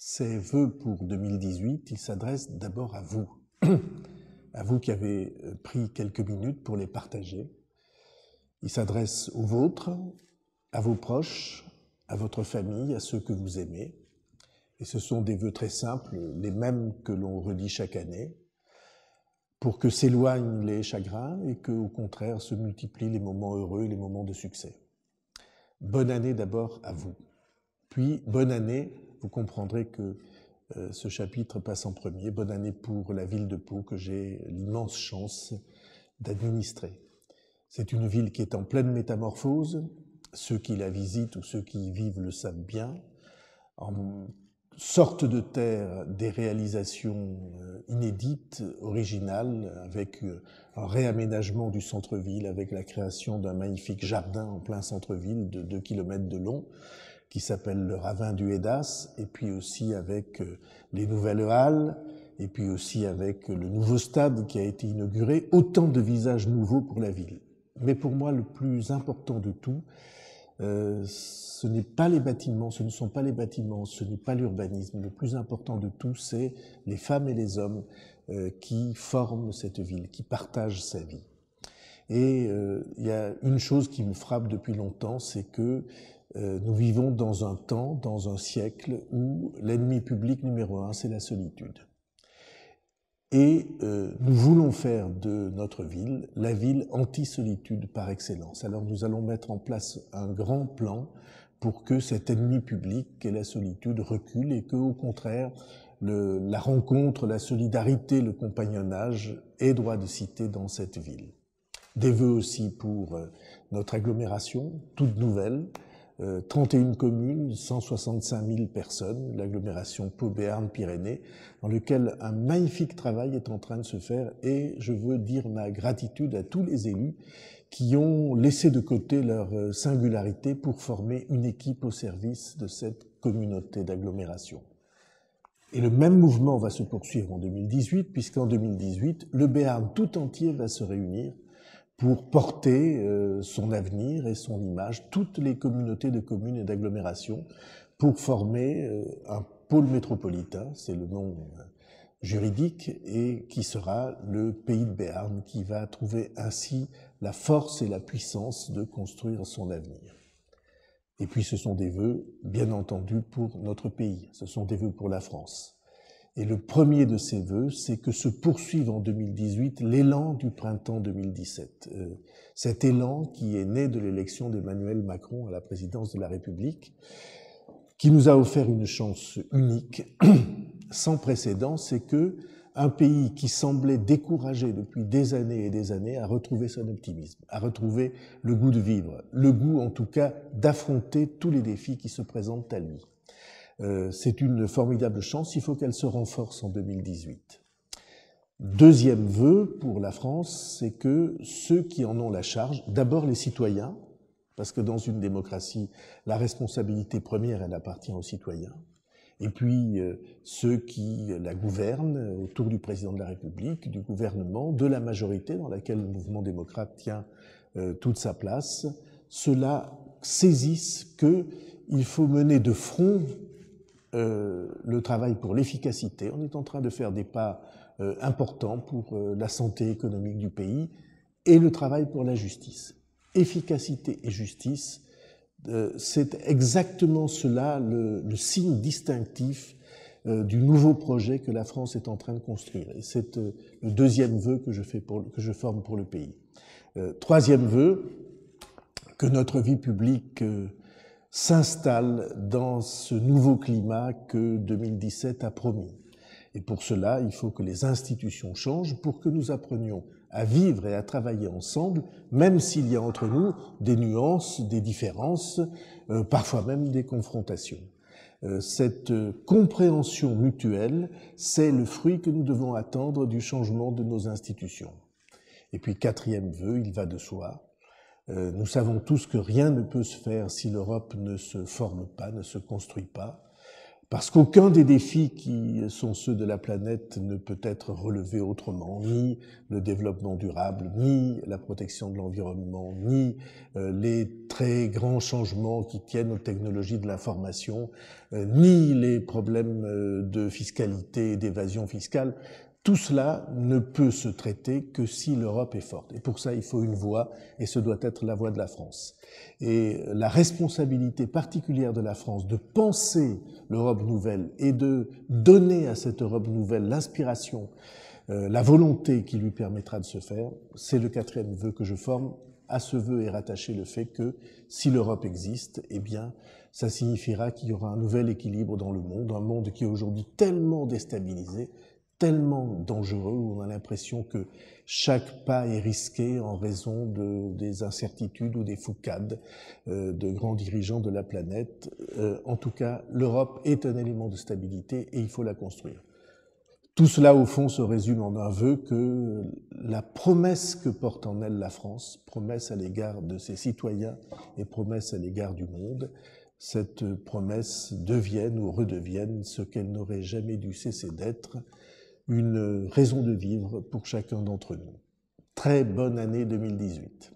Ces vœux pour 2018, ils s'adressent d'abord à vous, à vous qui avez pris quelques minutes pour les partager. Ils s'adressent aux vôtres, à vos proches, à votre famille, à ceux que vous aimez. Et ce sont des vœux très simples, les mêmes que l'on redit chaque année, pour que s'éloignent les chagrins et que, au contraire, se multiplient les moments heureux et les moments de succès. Bonne année d'abord à vous. Puis, bonne année, vous comprendrez que ce chapitre passe en premier. Bonne année pour la ville de Pau que j'ai l'immense chance d'administrer. C'est une ville qui est en pleine métamorphose. Ceux qui la visitent ou ceux qui y vivent le savent bien. En sortent de terre des réalisations inédites, originales, avec un réaménagement du centre-ville, avec la création d'un magnifique jardin en plein centre-ville de 2 km de long, qui s'appelle le Ravin du Hédas, et puis aussi avec les nouvelles halles, et puis aussi avec le nouveau stade qui a été inauguré, autant de visages nouveaux pour la ville. Mais pour moi, le plus important de tout, ce n'est pas les bâtiments, ce ne sont pas les bâtiments, ce n'est pas l'urbanisme. Le plus important de tout, c'est les femmes et les hommes qui forment cette ville, qui partagent sa vie. Et il y a une chose qui me frappe depuis longtemps, c'est que nous vivons dans un temps, dans un siècle où l'ennemi public numéro 1, c'est la solitude. Et nous voulons faire de notre ville la ville anti-solitude par excellence. Alors nous allons mettre en place un grand plan pour que cet ennemi public qu'est la solitude recule et que, au contraire, la rencontre, la solidarité, le compagnonnage aient droit de cité dans cette ville. Des vœux aussi pour notre agglomération, toute nouvelle, 31 communes, 165 000 personnes, l'agglomération Pau-Béarn-Pyrénées, dans lequel un magnifique travail est en train de se faire, et je veux dire ma gratitude à tous les élus qui ont laissé de côté leur singularité pour former une équipe au service de cette communauté d'agglomération. Et le même mouvement va se poursuivre en 2018, puisqu'en 2018, le Béarn tout entier va se réunir pour porter son avenir et son image, toutes les communautés de communes et d'agglomérations, pour former un pôle métropolitain, c'est le nom juridique, et qui sera le pays de Béarn, qui va trouver ainsi la force et la puissance de construire son avenir. Et puis ce sont des vœux, bien entendu, pour notre pays, ce sont des vœux pour la France. Et le premier de ces vœux, c'est que se poursuive en 2018 l'élan du printemps 2017. Cet élan qui est né de l'élection d'Emmanuel Macron à la présidence de la République, qui nous a offert une chance unique, sans précédent, c'est que un pays qui semblait découragé depuis des années et des années a retrouvé son optimisme, a retrouvé le goût de vivre, le goût en tout cas d'affronter tous les défis qui se présentent à lui. C'est une formidable chance, il faut qu'elle se renforce en 2018. Deuxième vœu pour la France, c'est que ceux qui en ont la charge, d'abord les citoyens, parce que dans une démocratie, la responsabilité première, elle appartient aux citoyens, et puis ceux qui la gouvernent autour du président de la République, du gouvernement, de la majorité dans laquelle le mouvement démocrate tient toute sa place, ceux-là saisissent qu'il faut mener de front le travail pour l'efficacité. On est en train de faire des pas importants pour la santé économique du pays et le travail pour la justice. Efficacité et justice, c'est exactement cela le signe distinctif du nouveau projet que la France est en train de construire. Et c'est le deuxième vœu que je forme pour le pays. Troisième vœu, que notre vie publique s'installe dans ce nouveau climat que 2017 a promis. Et pour cela, il faut que les institutions changent pour que nous apprenions à vivre et à travailler ensemble, même s'il y a entre nous des nuances, des différences, parfois même des confrontations. Cette compréhension mutuelle, c'est le fruit que nous devons attendre du changement de nos institutions. Et puis, quatrième vœu, il va de soi. Nous savons tous que rien ne peut se faire si l'Europe ne se forme pas, ne se construit pas. Parce qu'aucun des défis qui sont ceux de la planète ne peut être relevé autrement, ni le développement durable, ni la protection de l'environnement, ni les très grands changements qui tiennent aux technologies de l'information, ni les problèmes de fiscalité et d'évasion fiscale. Tout cela ne peut se traiter que si l'Europe est forte. Et pour ça, il faut une voix, et ce doit être la voix de la France. Et la responsabilité particulière de la France de penser l'Europe nouvelle et de donner à cette Europe nouvelle l'inspiration, la volonté qui lui permettra de se faire, c'est le 4e vœu que je forme. À ce vœu est rattaché le fait que si l'Europe existe, eh bien, ça signifiera qu'il y aura un nouvel équilibre dans le monde, un monde qui est aujourd'hui tellement déstabilisé, tellement dangereux, où on a l'impression que chaque pas est risqué en raison des incertitudes ou des foucades de grands dirigeants de la planète. En tout cas, l'Europe est un élément de stabilité et il faut la construire. Tout cela, au fond, se résume en un vœu que la promesse que porte en elle la France, promesse à l'égard de ses citoyens et promesse à l'égard du monde, cette promesse devienne ou redevienne ce qu'elle n'aurait jamais dû cesser d'être, une raison de vivre pour chacun d'entre nous. Très bonne année 2018.